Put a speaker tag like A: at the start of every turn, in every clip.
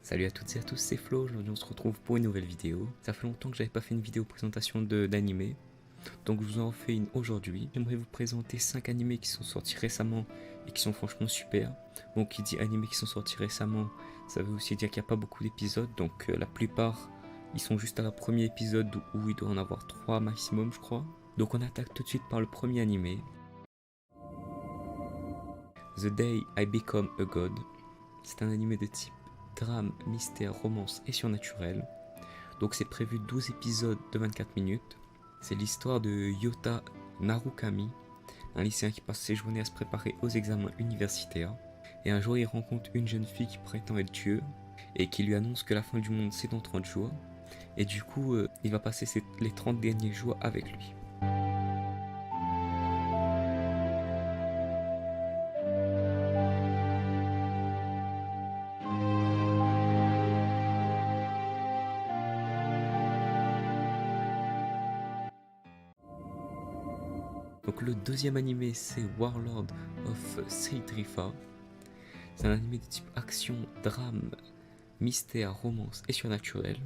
A: Salut à toutes et à tous, c'est Flo, aujourd'hui on se retrouve pour une nouvelle vidéo. Ça fait longtemps que j'avais pas fait une vidéo présentation d'animé, donc je vous en fais une aujourd'hui. J'aimerais vous présenter 5 animés qui sont sortis récemment et qui sont franchement super. Bon, qui dit animés qui sont sortis récemment, ça veut aussi dire qu'il n'y a pas beaucoup d'épisodes, donc la plupart ils sont juste à la premier épisode où il doit en avoir 3 maximum je crois. Donc on attaque tout de suite par le premier animé. The Day I Become a God. C'est un animé de type drame, mystère, romance et surnaturel. Donc c'est prévu 12 épisodes de 24 minutes. C'est l'histoire de Yota Narukami, un lycéen qui passe ses journées à se préparer aux examens universitaires. Et un jour il rencontre une jeune fille qui prétend être Dieu et qui lui annonce que la fin du monde c'est dans 30 jours. Et du coup il va passer les 30 derniers jours avec lui. Donc le deuxième animé c'est Warlord of Seidrifa. C'est un animé de type action, drame, mystère, romance et surnaturel.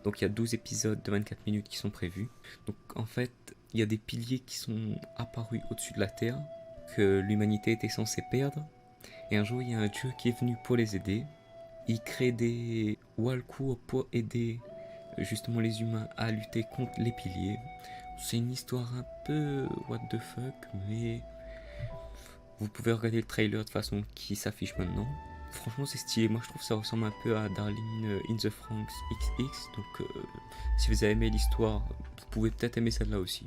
A: Donc il y a 12 épisodes de 24 minutes qui sont prévus. Donc en fait, il y a des piliers qui sont apparus au-dessus de la Terre, que l'humanité était censée perdre. Et un jour, il y a un dieu qui est venu pour les aider. Il crée des Walku pour aider justement les humains à lutter contre les piliers. C'est une histoire un peu what the fuck, mais vous pouvez regarder le trailer de toute façon qui s'affiche maintenant. Franchement c'est stylé, moi je trouve que ça ressemble un peu à Darling in the Franxx XX, donc si vous avez aimé l'histoire, vous pouvez peut-être aimer celle-là aussi.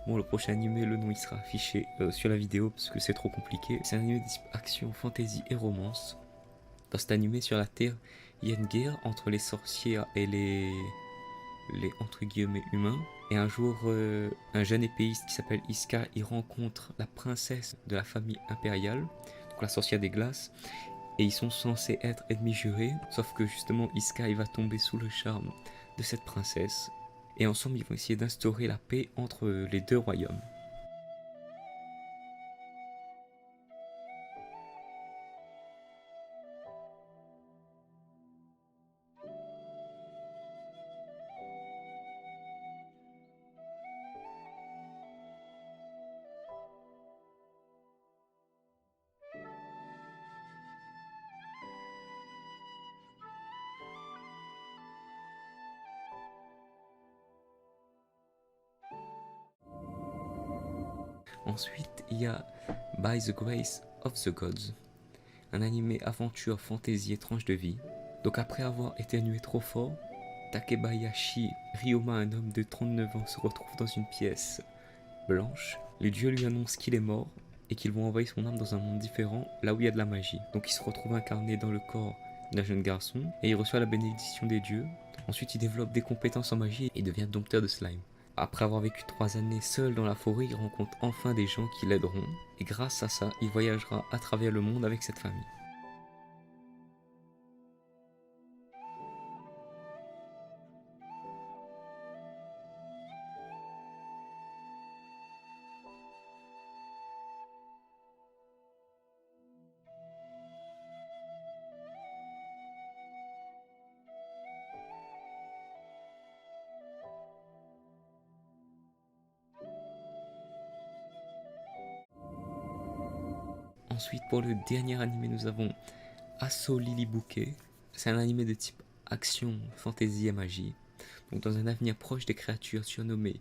A: Bon, le prochain animé, le nom il sera affiché sur la vidéo parce que c'est trop compliqué. C'est un animé de type action, fantasy et romance. Dans cet animé sur la Terre, il y a une guerre entre les sorcières et les entre guillemets humains. Et un jour, un jeune épéiste qui s'appelle Iska, il rencontre la princesse de la famille impériale, donc la sorcière des glaces. Et ils sont censés être ennemis jurés, sauf que justement Iska il va tomber sous le charme de cette princesse. Et ensemble ils vont essayer d'instaurer la paix entre les deux royaumes. Ensuite il y a By the Grace of the Gods, un animé aventure, fantaisie et tranche de vie. Donc après avoir éternué trop fort, Takebayashi Ryoma, un homme de 39 ans, se retrouve dans une pièce blanche. Les dieux lui annoncent qu'il est mort et qu'ils vont envoyer son âme dans un monde différent, là où il y a de la magie. Donc il se retrouve incarné dans le corps d'un jeune garçon et il reçoit la bénédiction des dieux. Ensuite il développe des compétences en magie et devient dompteur de slime. Après avoir vécu 3 années seul dans la forêt, il rencontre enfin des gens qui l'aideront et grâce à ça, il voyagera à travers le monde avec cette famille. Ensuite, pour le dernier animé, nous avons Asso Lilibuke. C'est un animé de type action, fantasy et magie. Donc, dans un avenir proche, des créatures surnommées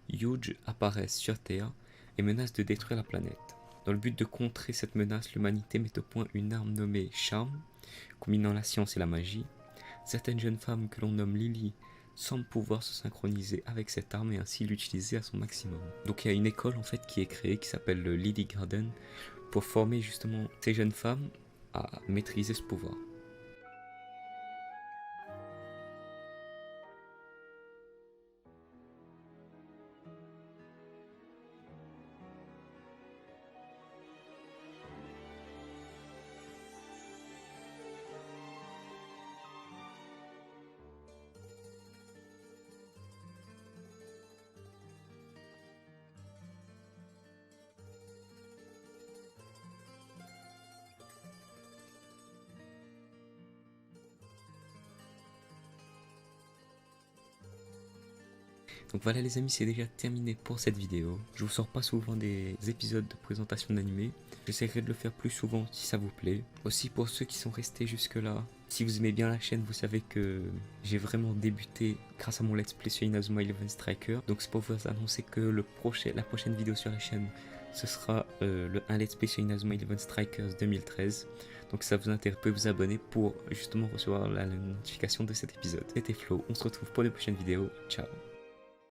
A: Huge apparaissent sur Terre et menacent de détruire la planète. Dans le but de contrer cette menace, l'humanité met au point une arme nommée Charme, combinant la science et la magie. Certaines jeunes femmes que l'on nomme Lily semblent pouvoir se synchroniser avec cette arme et ainsi l'utiliser à son maximum. Donc il y a une école en fait qui est créée qui s'appelle le Lily Garden pour former justement ces jeunes femmes à maîtriser ce pouvoir. Donc voilà les amis, c'est déjà terminé pour cette vidéo. Je vous sors pas souvent des épisodes de présentation d'animé. J'essaierai de le faire plus souvent si ça vous plaît. Aussi pour ceux qui sont restés jusque là, si vous aimez bien la chaîne, vous savez que j'ai vraiment débuté grâce à mon let's play sur Inazuma Eleven Striker. Donc c'est pour vous annoncer que la prochaine vidéo sur la chaîne, ce sera un let's play sur Inazuma Eleven Strikers 2013. Donc si ça vous intéresse, vous pouvez vous abonner pour justement recevoir la notification de cet épisode. C'était Flo, on se retrouve pour de prochaines vidéos. Ciao.